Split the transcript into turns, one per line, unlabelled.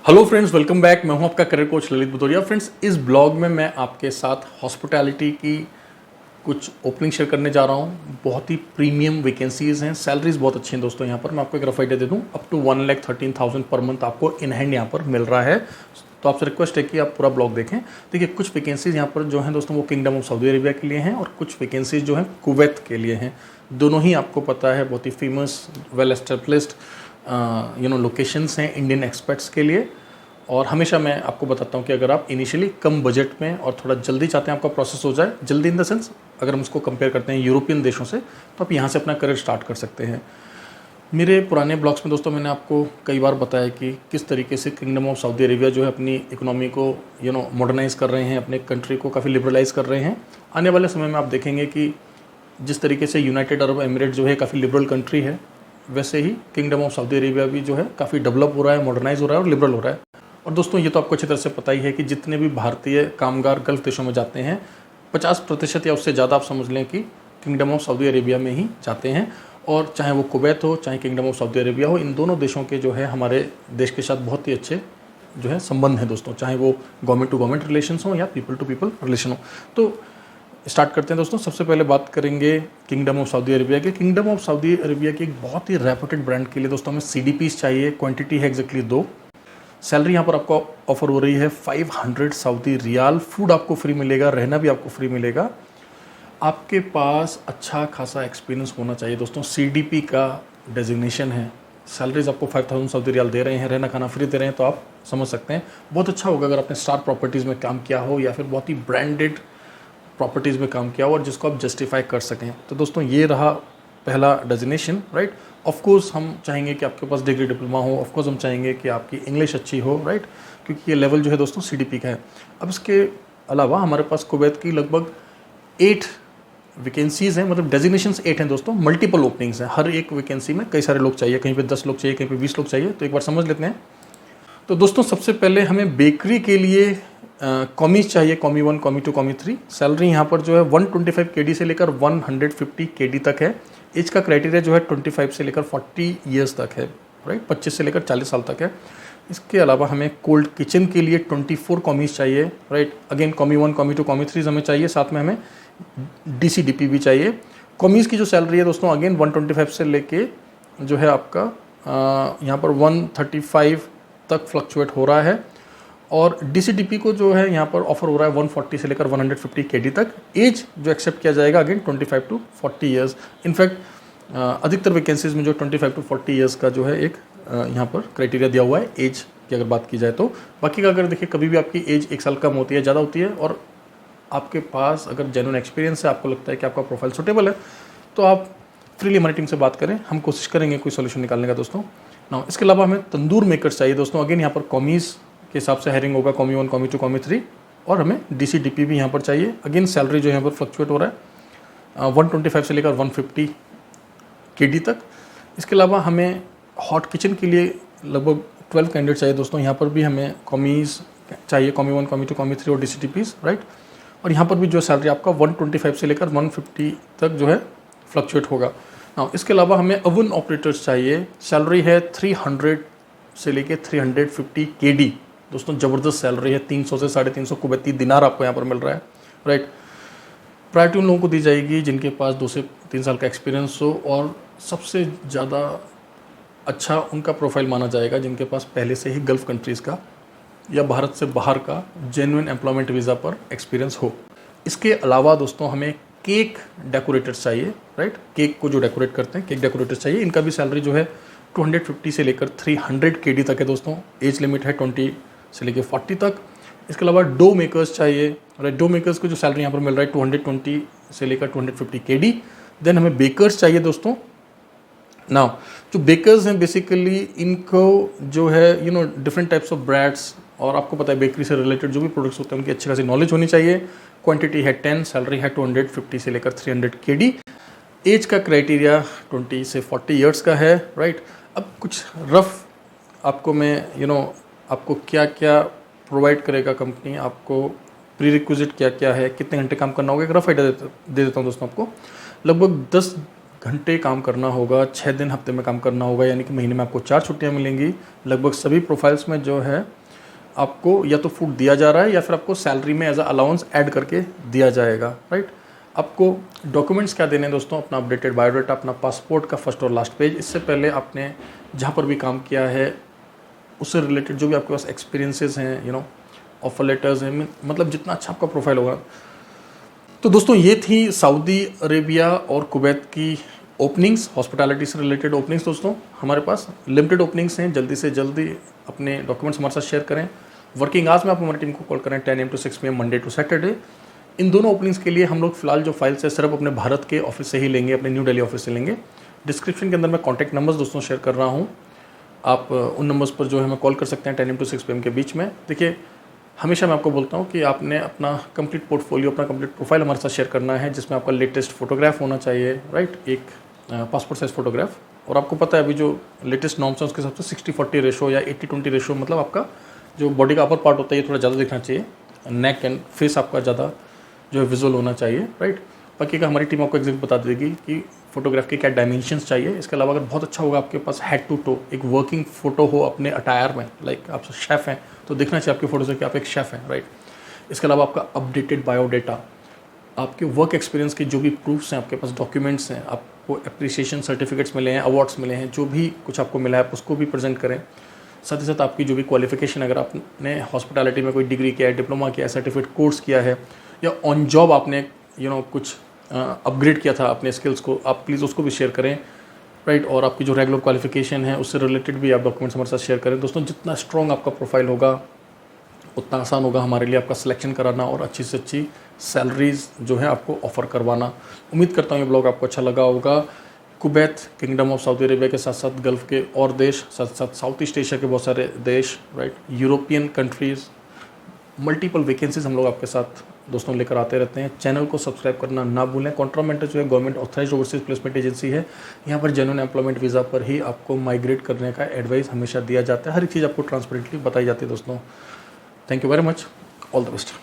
Hello friends, welcome back. मैं हूं आपका career coach Lalit Bhadauria. Friends, इस ब्लॉग में मैं आपके साथ हॉस्पिटैलिटी की कुछ ओपनिंग शेयर करने जा रहा हूं। बहुत ही प्रीमियम वैकेंसीज हैं, सैलरीज बहुत अच्छी हैं दोस्तों। यहाँ पर मैं आपको एक रफ आइडिया दे दूं, अप टू 1,13,000 पर मंथ आपको इन हैंड यहाँ पर मिल रहा है। तो आपसे रिक्वेस्ट है कि आप पूरा ब्लॉग देखें। देखिए, कुछ वैकेंसीज यहाँ पर जो हैं दोस्तों वो किंगडम ऑफ सऊदी अरेबिया के लिए हैं और कुछ वैकेंसीज जो हैं कुवैत के लिए हैं। दोनों ही आपको पता है बहुत ही फेमस, वेल एस्टेब्लिश्ड लोकेशंस हैं इंडियन एक्सपर्ट्स के लिए। और हमेशा मैं आपको बताता हूँ कि अगर आप इनिशियली कम बजट में और थोड़ा जल्दी चाहते हैं आपका प्रोसेस हो जाए, जल्दी इन द सेंस अगर हम इसको कंपेयर करते हैं यूरोपियन देशों से, तो आप यहाँ से अपना करियर स्टार्ट कर सकते हैं। मेरे पुराने ब्लॉग्स में दोस्तों मैंने आपको कई बार बताया कि किस तरीके से किंगडम ऑफ सऊदी अरेबिया जो है अपनी इकोनॉमी को मॉडर्नाइज कर रहे हैं, अपने कंट्री को काफ़ी लिबरलाइज कर रहे हैं। आने वाले समय में आप देखेंगे कि जिस तरीके से यूनाइटेड अरब एमिरेट जो है काफ़ी लिबरल कंट्री है, वैसे ही किंगडम ऑफ सऊदी अरेबिया भी जो है काफ़ी डेवलप हो रहा है, मॉडर्नाइज हो रहा है और लिबरल हो रहा है। और दोस्तों, ये तो आपको अच्छी तरह से पता ही है कि जितने भी भारतीय कामगार गल्फ देशों में जाते हैं, 50% या उससे ज़्यादा आप समझ लें कि किंगडम ऑफ सऊदी अरेबिया में ही जाते हैं। और चाहे वो कुवैत हो, चाहे किंगडम ऑफ सऊदी अरेबिया हो, इन दोनों देशों के जो है हमारे देश के साथ बहुत ही अच्छे जो है संबंध हैं दोस्तों, चाहे वो गवर्नमेंट टू गवर्नमेंट रिलेशंस हो या पीपल टू पीपल रिलेशन हो। तो स्टार्ट करते हैं दोस्तों। सबसे पहले बात करेंगे किंगडम ऑफ सऊदी अरेबिया के। किंगडम ऑफ सऊदी अरेबिया की एक बहुत ही रेपुटेड ब्रांड के लिए दोस्तों हमें CDPs चाहिए। क्वांटिटी है एग्जैक्टली 2। सैलरी यहाँ पर आपको ऑफर हो रही है 500 सऊदी रियाल। फूड आपको फ्री मिलेगा, रहना भी आपको फ्री मिलेगा। आपके पास अच्छा खासा एक्सपीरियंस होना चाहिए दोस्तों। CDP का डेजिग्नेशन है। सैलरीज आपको 5,000 सऊदी रियाल दे रहे हैं, रहना खाना फ्री दे रहे हैं, तो आप समझ सकते हैं बहुत अच्छा होगा अगर आपने स्टार प्रॉपर्टीज़ में काम किया हो या फिर बहुत ही ब्रांडेड प्रॉपर्टीज़ में काम किया हो और जिसको आप जस्टिफाई कर सकें। तो दोस्तों, ये रहा पहला डेजिग्नेशन, राइट। ऑफ कोर्स हम चाहेंगे कि आपके पास डिग्री डिप्लोमा हो, ऑफ कोर्स हम चाहेंगे कि आपकी इंग्लिश अच्छी हो, राइट, क्योंकि ये लेवल जो है दोस्तों CDP का है। अब इसके अलावा हमारे पास कुवैत की लगभग 8 वैकेंसीज़ हैं, मतलब डेजिग्नेशंस 8 हैं दोस्तों। मल्टीपल ओपनिंग्स हैं, हर एक वैकेंसी में कई सारे लोग चाहिए, कहीं पे 10 लोग चाहिए, कहीं पे 20 लोग चाहिए। तो एक बार समझ लेते हैं। तो दोस्तों, सबसे पहले हमें बेकरी के लिए कॉमीज चाहिए, कॉमी 1, कॉमी 2, कॉमी 3। सैलरी यहाँ पर जो है 125 KD से लेकर 150 KD तक है। एज का क्राइटेरिया जो है 25 से लेकर 40 ईयर्स तक है, राइट, 25 से लेकर 40 साल तक है। इसके अलावा हमें कोल्ड किचन के लिए 24 कॉमीज चाहिए, राइट। अगेन कॉमी 1, कॉमी 2, कॉमी 3 हमें चाहिए, साथ में हमें DCDP भी चाहिए। कॉमीज की जो सैलरी है दोस्तों अगेन 125 से लेके जो है आपका यहाँ पर 135 तक फ्लक्चुएट हो रहा है। और DCDP को जो है यहाँ पर ऑफर हो रहा है 140 से लेकर 150 KD तक। एज जो एक्सेप्ट किया जाएगा अगेन 25 टू 40 ईयर्स। इनफैक्ट अधिकतर वैकेंसीज में जो 25 टू 40 ईयर्स का जो है एक यहाँ पर क्राइटेरिया दिया हुआ है एज की अगर बात की जाए तो। बाकी का अगर देखिए, कभी भी आपकी एज 1 साल कम होती है, ज़्यादा होती है, और आपके पास अगर जेन्युइन एक्सपीरियंस है, आपको लगता है कि आपका प्रोफाइल सूटेबल है, तो आप फ्रीली हमारी टीम से बात करें, हम कोशिश करेंगे कोई सोल्यूशन निकालने का दोस्तों। ना इसके अलावा हमें तंदूर मेकर्स चाहिए दोस्तों। अगेन यहाँ पर कॉमीज के हिसाब से हायरिंग होगा, कॉमी 1, कॉमी 2, कॉमी 3, और हमें DCDP भी यहाँ पर चाहिए। अगेन सैलरी जो यहाँ पर फ्लक्चुएट हो रहा है 125 से लेकर 150 KD तक। इसके अलावा हमें हॉट किचन के लिए लगभग 12 कैंडिडेट चाहिए दोस्तों। यहाँ पर भी हमें कॉमीज चाहिए, कॉमी 1, कॉमी 2, कॉमी 3 और DCDPs, राइट। और यहाँ पर भी जो सैलरी आपका 125 से लेकर 150 तक जो है फ्लक्चुएट होगा। इसके अलावा हमें ओवन ऑपरेटर्स चाहिए। सैलरी है 300 से लेकर 350 KD दोस्तों। ज़बरदस्त सैलरी है, 300 से 350 कुवैती दिनार आपको यहाँ पर मिल रहा है, राइट। प्रायोरिटी उन लोगों को दी जाएगी जिनके पास 2 से 3 साल का एक्सपीरियंस हो, और सबसे ज़्यादा अच्छा उनका प्रोफाइल माना जाएगा जिनके पास पहले से ही गल्फ़ कंट्रीज़ का या भारत से बाहर का जेन्युइन एम्प्लॉयमेंट वीज़ा पर एक्सपीरियंस हो। इसके अलावा दोस्तों हमें केक डेकोरेटर्स चाहिए, राइट। केक को जो डेकोरेट करते हैं, केक डेकोरेटर्स चाहिए। इनका भी सैलरी जो है 250 से लेकर 300 KD तक है दोस्तों। एज लिमिट है 20 से लेकर 40 तक। इसके अलावा डो मेकर्स चाहिए, राइट। डो मेकर्स को जो सैलरी यहाँ पर मिल रहा है 220 से लेकर 250 KD। देन हमें बेकर्स चाहिए दोस्तों। नाउ जो बेकर्स हैं बेसिकली इनको जो है डिफरेंट टाइप्स ऑफ ब्रेड्स, और आपको पता है बेकरी से रिलेटेड जो भी प्रोडक्ट्स होते हैं उनकी अच्छी खासी नॉलेज होनी चाहिए। क्वांटिटी है 10, सैलरी है 250 से लेकर 300 KD। एज का क्राइटेरिया 20 से 40 ईयर्स का है, राइट। अब कुछ रफ आपको मैं आपको क्या क्या प्रोवाइड करेगा कंपनी, आपको प्री रिक्विजिट क्या क्या है, कितने घंटे काम करना होगा, एक रफ आइडिया दे देता हूँ दोस्तों आपको। लगभग 10 घंटे काम करना होगा, 6 दिन हफ्ते में काम करना होगा, यानी कि महीने में आपको 4 छुट्टियाँ मिलेंगी। लगभग सभी प्रोफाइल्स में जो है आपको या तो फूड दिया जा रहा है या फिर आपको सैलरी में एज अ अलाउंस ऐड करके दिया जाएगा, राइट। आपको डॉक्यूमेंट्स क्या देने हैं दोस्तों? अपना अपडेटेड बायोडाटा, अपना पासपोर्ट का फर्स्ट और लास्ट पेज, इससे पहले आपने जहाँ पर भी काम किया है उससे रिलेटेड जो भी आपके पास एक्सपीरियंसेस हैं, ऑफर लेटर्स हैं, मतलब जितना अच्छा आपका प्रोफाइल होगा। तो दोस्तों ये थी सऊदी अरेबिया और कुवैत की ओपनिंग्स, हॉस्पिटैलिटी से रिलेटेड ओपनिंग्स। दोस्तों हमारे पास लिमिटेड ओपनिंग्स हैं, जल्दी से जल्दी अपने डॉक्यूमेंट्स हमारे साथ शेयर करें। वर्किंग आवर्स में आप हमारी टीम को कॉल करें 10 AM to 6 PM Monday to Saturday. इन दोनों ओपनिंग्स के लिए हम लोग फिलहाल जो फाइल्स है सिर्फ अपने भारत के ऑफिस से ही लेंगे, अपने न्यू दिल्ली ऑफिस से लेंगे। डिस्क्रिप्शन के अंदर मैं कॉन्टैक्ट नंबर्स दोस्तों शेयर कर रहा हूँ, आप उन नंबर्स पर जो है हमें कॉल कर सकते हैं 10 AM to 6 PM के बीच में। देखिए हमेशा मैं आपको बोलता हूँ कि आपने अपना कंप्लीट पोर्टफोलियो, अपना कंप्लीट प्रोफाइल हमारे साथ शेयर करना है, जिसमें आपका लेटेस्ट फोटोग्राफ होना चाहिए, राइट, एक पासपोर्ट साइज फोटोग्राफ। और आपको पता है अभी जो लेटेस्ट नॉर्म्स हैं उसके हिसाब से 60-40 रेशो या 80-20 रेशो, मतलब आपका जो बॉडी का अपर पार्ट होता है ये थोड़ा ज़्यादा दिखना चाहिए, नेक एंड फेस आपका ज़्यादा जो है विजुअल होना चाहिए, राइट। बाकी का हमारी टीम आपको एग्जैक्ट बता देगी कि फोटोग्राफ के क्या डायमेंशंस चाहिए। इसके अलावा अगर बहुत अच्छा होगा आपके पास हेड टू टो एक वर्किंग फोटो हो अपने अटायर में, लाइक आप शेफ़ हैं तो दिखना चाहिए आपकी फोटो से कि आप एक शेफ़ हैं, राइट। इसके अलावा आपका अपडेटेड बायोडाटा, आपके वर्क एक्सपीरियंस के जो भी प्रूफ्स हैं आपके पास, डॉक्यूमेंट्स हैं, आपको अप्रिसिएशन सर्टिफिकेट्स मिले हैं, अवार्ड्स मिले हैं, जो भी कुछ आपको मिला है आप उसको भी प्रेजेंट करें। साथ ही साथ आपकी जो भी क्वालिफिकेशन, अगर आपने हॉस्पिटैलिटी में कोई डिग्री किया है, डिप्लोमा किया है, सर्टिफिकेट कोर्स किया है, या ऑन जॉब आपने कुछ अपग्रेड किया था अपने स्किल्स को, आप प्लीज़ उसको भी शेयर करें, राइट। और आपकी जो रेगुलर क्वालिफिकेशन है उससे रिलेटेड भी आप डॉक्यूमेंट्स हमारे साथ शेयर करें। दोस्तों जितना स्ट्रॉन्ग आपका प्रोफाइल होगा उतना आसान होगा हमारे लिए आपका सिलेक्शन कराना और अच्छी से अच्छी सैलरीज जो है आपको ऑफर करवाना। उम्मीद करता हूँ ये ब्लॉग आपको अच्छा लगा होगा। Kuwait, kingdom of Saudi Arabia के साथ साथ गल्फ़ के और देश, साथ साथ साउथ ईस्ट एशिया के बहुत सारे देश, right, European countries, multiple vacancies हम लोग आपके साथ दोस्तों लेकर आते रहते हैं। चैनल को सब्सक्राइब करना ना भूलें। कॉन्ट्रामेंटर जो है government authorised overseas placement agency है, यहाँ पर जेन्युइन एम्प्लॉयमेंट वीज़ा पर ही आपको माइग्रेट करने का एडवाइस हमेशा दिया जाता है। हर एक चीज़ आपको ट्रांसपेरेंटली बताई जाती है दोस्तों। Thank you very much, all the best.